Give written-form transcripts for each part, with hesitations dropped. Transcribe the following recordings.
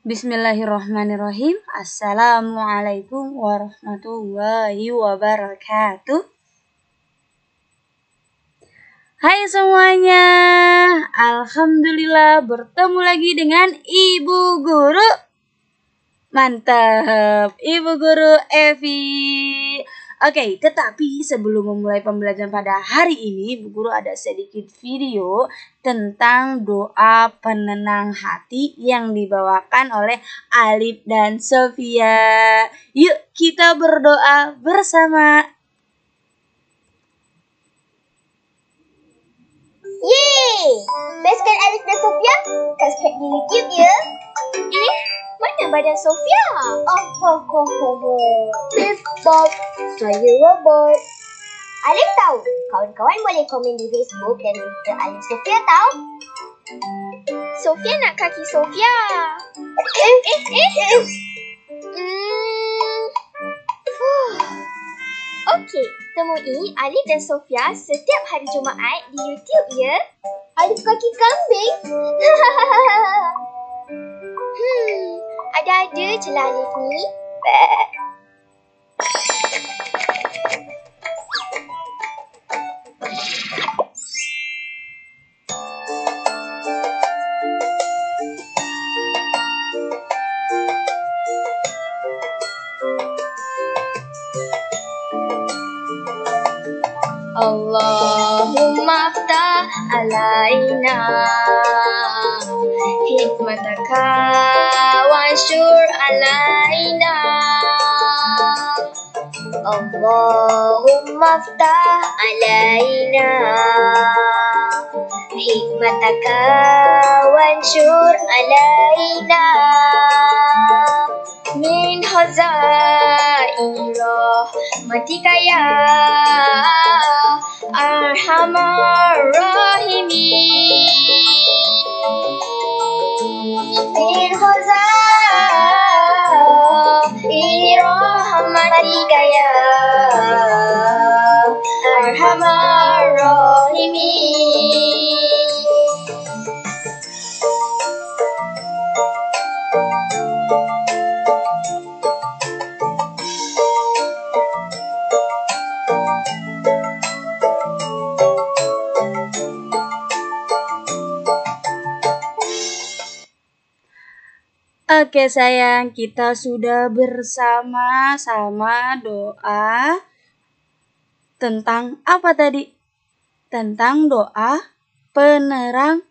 Bismillahirrahmanirrahim. Assalamualaikum warahmatullahi wabarakatuh. Hai semuanya, alhamdulillah bertemu lagi dengan Ibu Guru. Mantap, Ibu Guru Evi. Oke, tetapi sebelum memulai pembelajaran pada hari ini, Bu Guru ada sedikit video tentang doa penenang hati yang dibawakan oleh Alif dan Sofia. Yuk kita berdoa bersama. Yeay! Best kan Alif dan Sofia? Subscribe di YouTube ya. Mana badan Sofia? Biff Bob, saya robot. Alif tahu, kawan-kawan boleh komen di Facebook dan Twitter Alif Sofia tahu. Sofia nak kaki Sofia. Okey, temui Alif dan Sofia setiap hari Jumaat di YouTube ya. Alif kaki kambing. Ada-ada je lah Alif ni. Allahumma aftah alaina hikmataka wanshur alaina. Allahumma aftah alaina hikmataka wanshur alaina min hazain rahmatika ya arhamar rahimin. Min hazain rahmatika ya arhamar rahimin. Oke sayang, kita sudah bersama-sama doa tentang apa tadi? Tentang doa penerang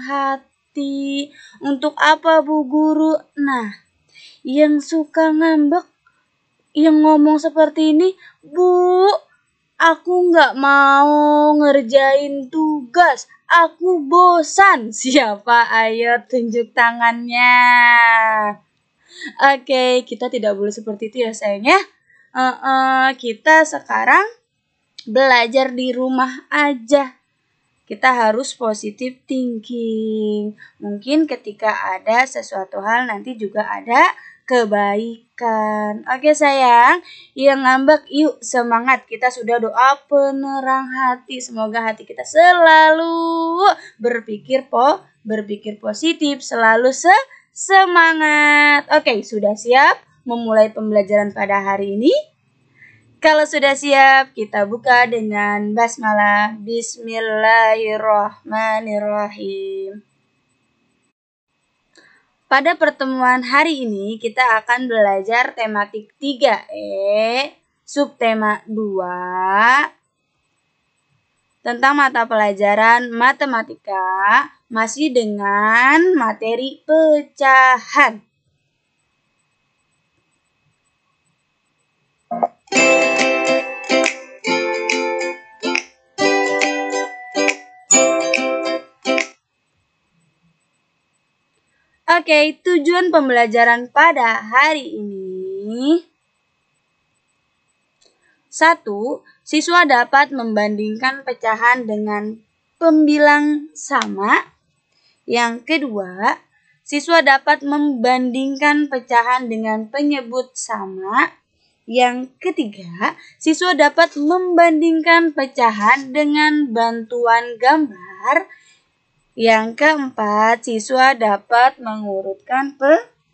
hati. Untuk apa Bu Guru? Nah, yang suka ngambek, yang ngomong seperti ini, Bu, aku nggak mau ngerjain tugas. Aku bosan. Siapa? Ayo tunjuk tangannya. Oke, kita tidak boleh seperti itu ya sayangnya. Kita sekarang belajar di rumah aja. Kita harus positive thinking. Mungkin ketika ada sesuatu hal nanti juga ada kebaikan. Oke sayang, yang ngambek yuk semangat. Kita sudah doa penerang hati. Semoga hati kita selalu berpikir positif, selalu semangat. Oke, sudah siap memulai pembelajaran pada hari ini? Kalau sudah siap, kita buka dengan basmalah. Bismillahirrahmanirrahim. Pada pertemuan hari ini kita akan belajar tematik 3E, subtema 2, tentang mata pelajaran matematika, masih dengan materi pecahan. Oke, tujuan pembelajaran pada hari ini. 1. Siswa dapat membandingkan pecahan dengan pembilang sama. Yang kedua, siswa dapat membandingkan pecahan dengan penyebut sama. Yang ketiga, siswa dapat membandingkan pecahan dengan bantuan gambar. Yang keempat, siswa dapat mengurutkan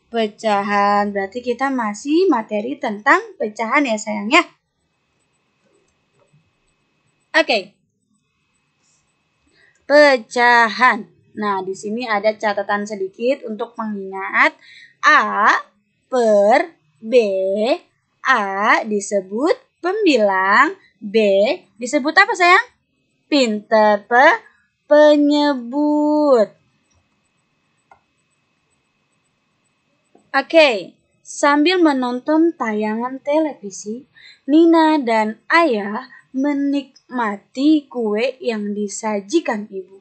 pecahan. Berarti kita masih materi tentang pecahan ya sayang ya. Oke. Pecahan. Nah, di sini ada catatan sedikit untuk mengingat. A per B. A disebut pembilang, B disebut apa sayang? Pinter, penyebut. Oke, sambil menonton tayangan televisi, Nina dan Ayah menikmati kue yang disajikan ibu.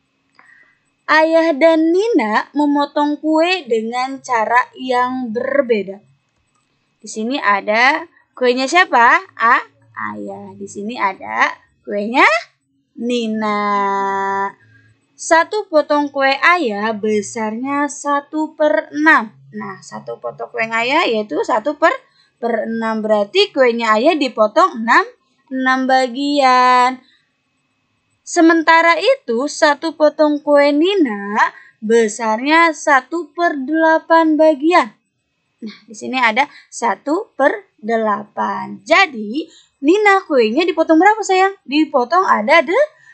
Ayah dan Nina memotong kue dengan cara yang berbeda. Di sini ada kuenya siapa? Ayah. Di sini ada kuenya Nina. Satu potong kue ayah besarnya 1/6. Nah, satu potong kue ayah yaitu 1/6. Berarti kuenya ayah dipotong 6 bagian. Sementara itu, satu potong kue Nina besarnya 1/8 bagian. Nah, di sini ada 1/8. Jadi, Nina kuenya dipotong berapa sayang? Dipotong ada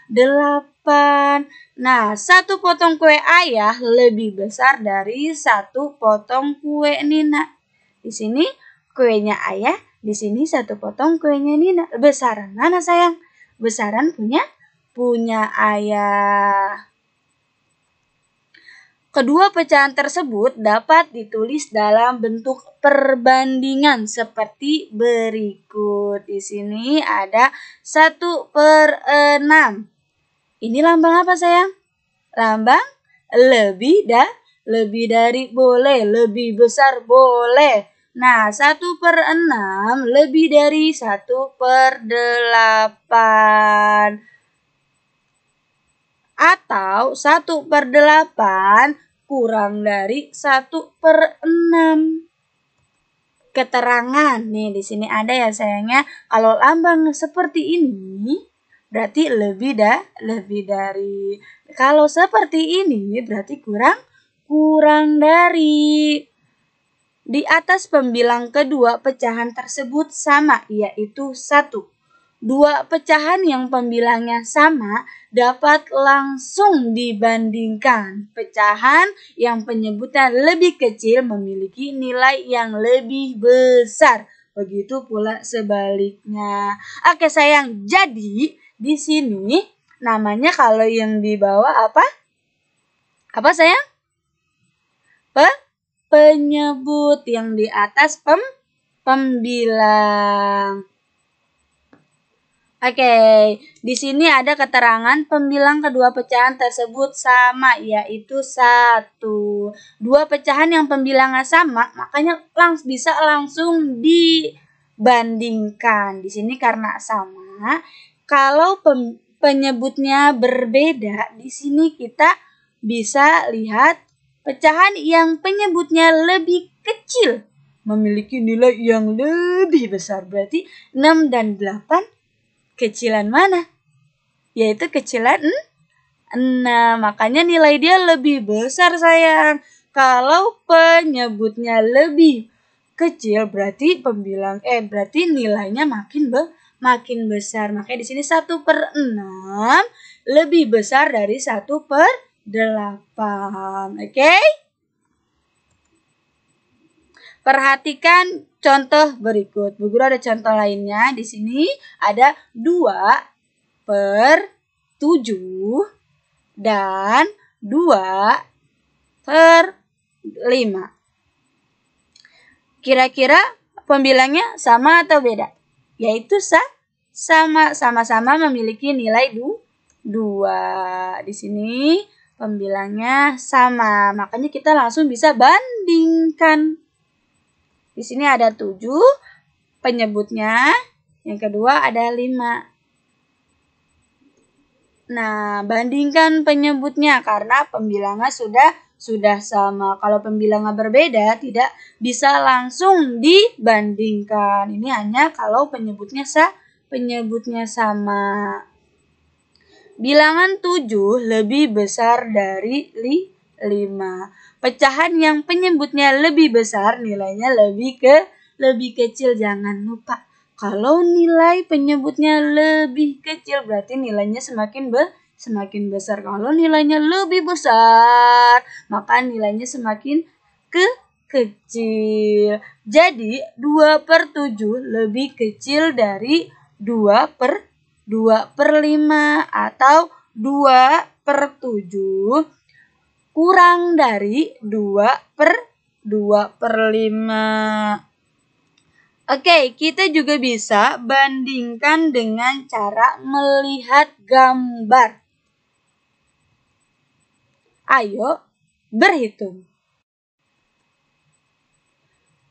8. Nah, satu potong kue ayah lebih besar dari satu potong kue Nina. Di sini kuenya ayah, di sini satu potong kuenya Nina. Besaran mana sayang? Besaran punya ayah. Kedua pecahan tersebut dapat ditulis dalam bentuk perbandingan seperti berikut. Di sini ada 1/6. Ini lambang apa sayang? Lambang lebih dari boleh, lebih besar boleh. Nah, 1/6 lebih dari 1/8. Atau 1/8 kurang dari 1/6. Keterangan. Nih, di sini ada ya sayangnya. Kalau lambang seperti ini, berarti lebih dari. Kalau seperti ini, berarti kurang dari. Di atas pembilang kedua pecahan tersebut sama, yaitu 1. Dua pecahan yang pembilangnya sama dapat langsung dibandingkan. Pecahan yang penyebutnya lebih kecil memiliki nilai yang lebih besar. Begitu pula sebaliknya. Oke sayang, jadi di sini namanya kalau yang di bawah apa? Apa sayang? Penyebut, yang di atas pembilang. Oke, di sini ada keterangan pembilang kedua pecahan tersebut sama, yaitu 1. Dua pecahan yang pembilangnya sama, makanya bisa langsung dibandingkan. Di sini karena sama, kalau penyebutnya berbeda, di sini kita bisa lihat pecahan yang penyebutnya lebih kecil memiliki nilai yang lebih besar. Berarti 6 dan 8 kecilan mana? Yaitu kecilan 6. Makanya nilai dia lebih besar sayang. Kalau penyebutnya lebih kecil berarti berarti nilainya makin besar. Makanya di sini 1/6 lebih besar dari 1/8. Oke? Perhatikan contoh berikut. Bu Guru ada contoh lainnya. Di sini ada 2/7 dan 2/5. Kira-kira pembilangnya sama atau beda? Yaitu sama-sama memiliki nilai 2. Di sini pembilangnya sama. Makanya kita langsung bisa bandingkan. Di sini ada 7 penyebutnya, yang kedua ada 5. Nah, bandingkan penyebutnya karena pembilangnya sudah sama. Kalau pembilangnya berbeda tidak bisa langsung dibandingkan. Ini hanya kalau penyebutnya sama. Bilangan 7 lebih besar dari 5. Pecahan yang penyebutnya lebih besar nilainya lebih kecil. Jangan lupa, kalau nilai penyebutnya lebih kecil berarti nilainya semakin besar. Kalau nilainya lebih besar, maka nilainya semakin kecil. Jadi 2/7 lebih kecil dari 2/5 atau 2/7 kurang dari 2/5. Oke, kita juga bisa bandingkan dengan cara melihat gambar. Ayo berhitung.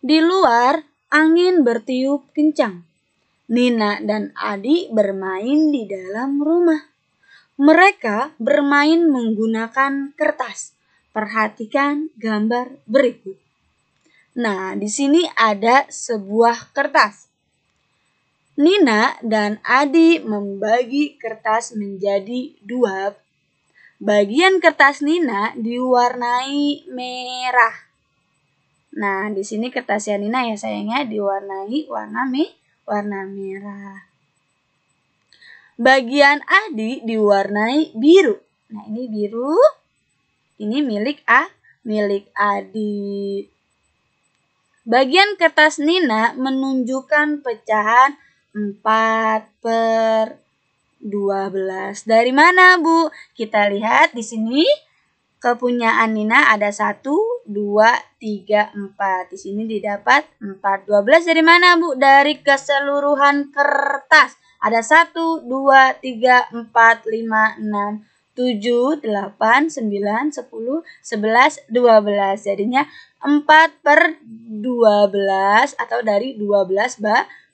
Di luar, angin bertiup kencang. Nina dan Adi bermain di dalam rumah. Mereka bermain menggunakan kertas. Perhatikan gambar berikut. Nah, di sini ada sebuah kertas. Nina dan Adi membagi kertas menjadi 2. Bagian kertas Nina diwarnai merah. Nah, di sini kertasnya Nina ya sayangnya diwarnai warna merah. Bagian Adi diwarnai biru. Nah, ini biru. Ini milik Adi. Bagian kertas Nina menunjukkan pecahan 4/12. Dari mana, Bu? Kita lihat di sini kepunyaan Nina ada 1, 2, 3, 4. Di sini didapat 4. 12 dari mana, Bu? Dari keseluruhan kertas. Ada 1, 2, 3, 4, 5, 6, 7, 8, 9, 10, 11, 12. Jadinya 4/12 atau dari 12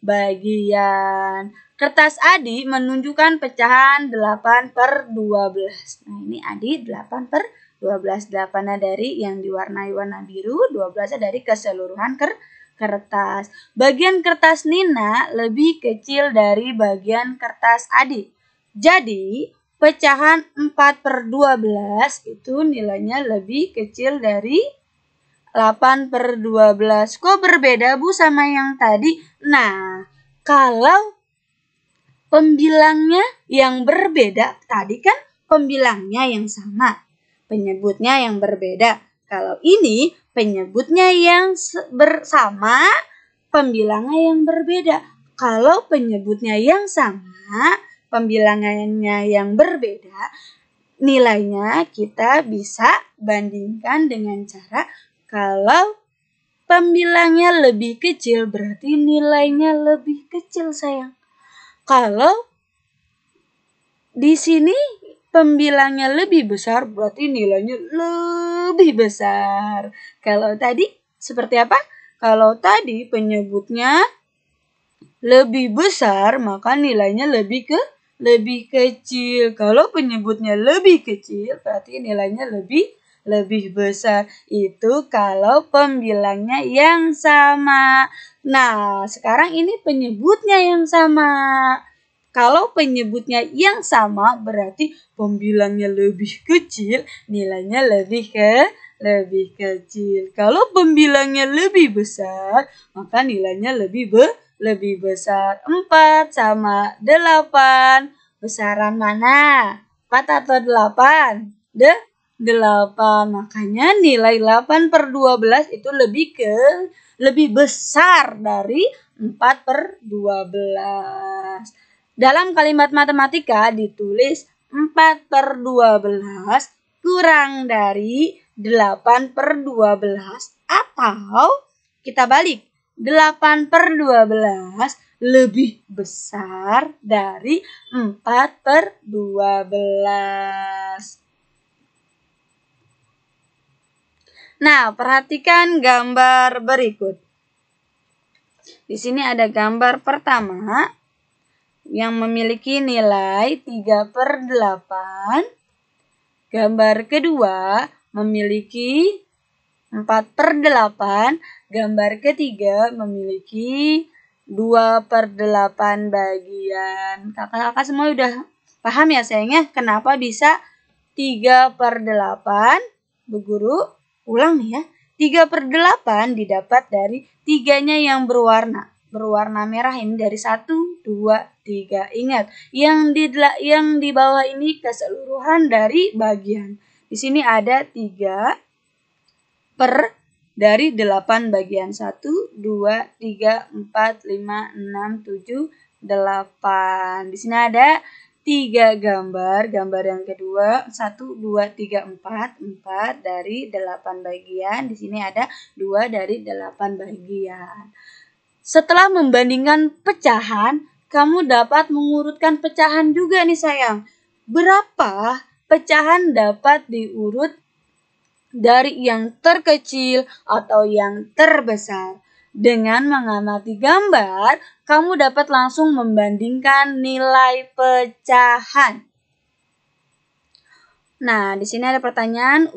bagian. Kertas Adi menunjukkan pecahan 8/12. Nah, ini Adi 8/12. 8-nya dari yang diwarnai warna biru, 12-nya dari keseluruhan kertas. Bagian kertas Nina lebih kecil dari bagian kertas Adi. Jadi, pecahan 4/12 itu nilainya lebih kecil dari 8/12. Kok berbeda, Bu, sama yang tadi? Nah, kalau pembilangnya yang berbeda, tadi kan pembilangnya yang sama, penyebutnya yang berbeda. Kalau ini penyebutnya yang bersama, pembilangnya yang berbeda. Kalau penyebutnya yang sama, pembilangannya yang berbeda, nilainya kita bisa bandingkan dengan cara kalau pembilangnya lebih kecil berarti nilainya lebih kecil, sayang. Kalau di sini pembilangnya lebih besar berarti nilainya lebih besar. Kalau tadi seperti apa? Kalau tadi penyebutnya lebih besar maka nilainya lebih kecil. Kalau penyebutnya lebih kecil berarti nilainya lebih besar. Itu kalau pembilangnya yang sama. Nah, sekarang ini penyebutnya yang sama. Kalau penyebutnya yang sama berarti pembilangnya lebih kecil, nilainya lebih kecil. Kalau pembilangnya lebih besar, maka nilainya lebih besar. 4 sama 8. Besaran mana? 4 atau 8? 8. Makanya nilai 8/12 itu lebih besar dari 4/12. Dalam kalimat matematika ditulis 4/12 kurang dari 8/12 atau kita balik 8/12 lebih besar dari 4/12. Nah, perhatikan gambar berikut. Di sini ada gambar pertama yang memiliki nilai 3/8. Gambar kedua memiliki 4/8. Gambar ketiga memiliki 2/8 bagian. Kakak-kakak semua udah Paham ya sayangnya kenapa bisa 3/8? Bu Guru ulang nih ya. 3/8 didapat dari 3-nya yang berwarna merah ini dari 1, 2, 3. Ingat, yang di bawah ini keseluruhan dari bagian. Di sini ada 3 per dari 8 bagian. 1, 2, 3, 4, 5, 6, 7, 8. Di sini ada 3 gambar. Gambar yang kedua 1, 2, 3, 4 dari 8 bagian. Di sini ada 2 dari 8 bagian. Setelah membandingkan pecahan, kamu dapat mengurutkan pecahan juga nih sayang. Berapa pecahan dapat diurut dari yang terkecil atau yang terbesar? Dengan mengamati gambar, kamu dapat langsung membandingkan nilai pecahan. Nah, di sini ada pertanyaan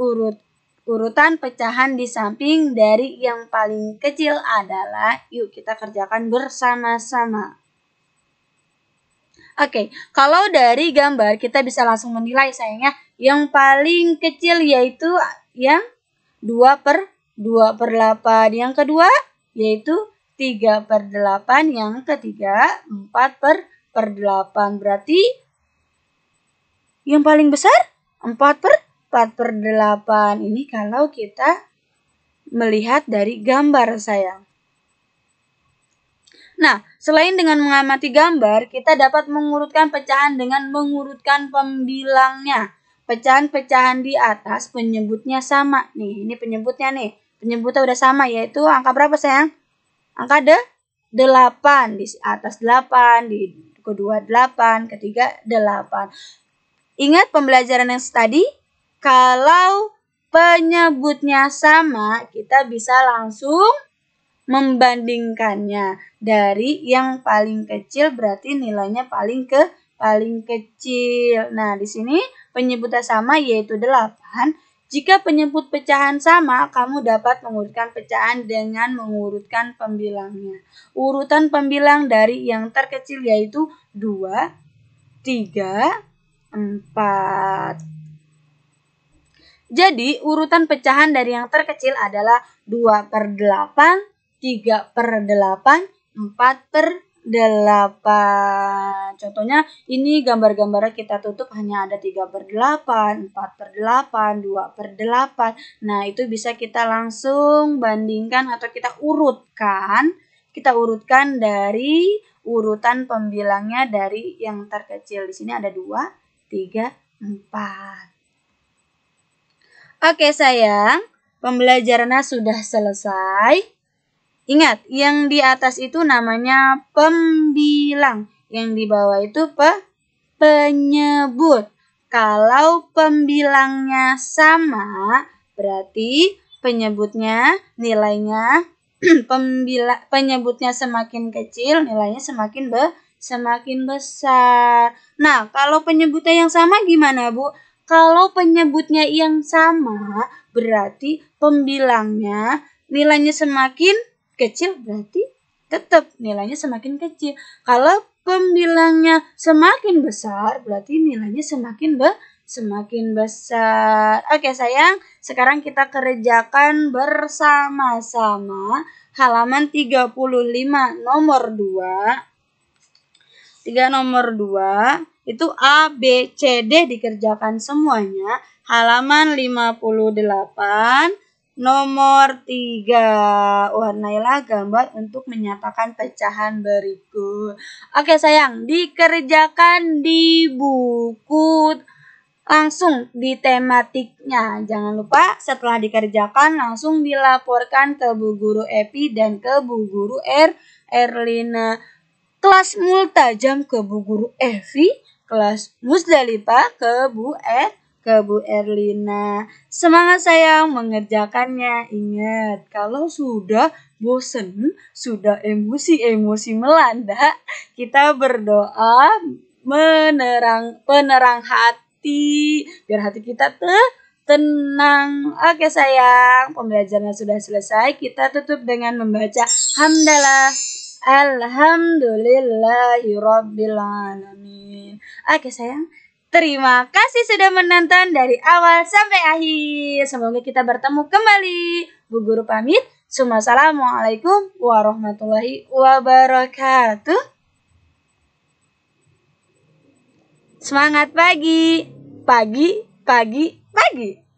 urutan pecahan di samping dari yang paling kecil adalah, yuk kita kerjakan bersama-sama. Oke, kalau dari gambar kita bisa langsung menilai sayangnya. Yang paling kecil yaitu yang 2/8. Yang kedua yaitu 3/8. Yang ketiga 4/8. Berarti yang paling besar 4/8. Ini kalau kita melihat dari gambar sayang. Nah, selain dengan mengamati gambar, kita dapat mengurutkan pecahan dengan mengurutkan pembilangnya. Pecahan-pecahan di atas penyebutnya sama. Nih, ini penyebutnya nih. Penyebutnya udah sama, yaitu angka berapa sayang? Angka 8. Di atas 8, di kedua 8, ketiga 8. Ingat pembelajaran yang tadi? Kalau penyebutnya sama, kita bisa langsung membandingkannya. Dari yang paling kecil berarti nilainya paling kecil. Nah, di sini penyebutnya sama yaitu 8. Jika penyebut pecahan sama, kamu dapat mengurutkan pecahan dengan mengurutkan pembilangnya. Urutan pembilang dari yang terkecil yaitu 2, 3, 4. Jadi, urutan pecahan dari yang terkecil adalah 2/8, 3/8, 4/8. Contohnya ini gambar-gambarnya kita tutup hanya ada 3/8, 4/8, 2/8. Nah, itu bisa kita langsung bandingkan atau kita urutkan. Kita urutkan dari urutan pembilangnya dari yang terkecil. Di sini ada 2, 3, 4. Oke sayang, pembelajarannya sudah selesai. Ingat, yang di atas itu namanya pembilang. Yang di bawah itu penyebut. Kalau pembilangnya sama, berarti penyebutnya nilainya penyebutnya semakin kecil, nilainya semakin besar. Nah, kalau penyebutnya yang sama gimana, Bu? Kalau penyebutnya yang sama, berarti pembilangnya nilainya semakin kecil, berarti tetap nilainya semakin kecil. Kalau pembilangnya semakin besar, berarti nilainya semakin besar. Oke sayang, sekarang kita kerjakan bersama-sama halaman 35 nomor 2. 3 nomor 2 itu A, B, C, D dikerjakan semuanya. Halaman 58 nomor 3. Warnailah gambar untuk menyatakan pecahan berikut. Oke sayang, dikerjakan di buku langsung di tematiknya. Jangan lupa setelah dikerjakan langsung dilaporkan ke Bu Guru Epi dan ke Bu Guru Erlina. Kelas Multajam ke Bu Guru Evi, kelas Musdalifah ke Bu Erlina. Semangat sayang mengerjakannya. Ingat, kalau sudah bosen, sudah emosi melanda, kita berdoa penerang hati biar hati kita tenang. Oke sayang, pembelajarannya sudah selesai. Kita tutup dengan membaca hamdalah. Alhamdulillahirobbilalamin. Oke sayang, terima kasih sudah menonton dari awal sampai akhir. Semoga kita bertemu kembali. Bu Guru pamit. Assalamualaikum warahmatullahi wabarakatuh. Semangat pagi, pagi, pagi, pagi.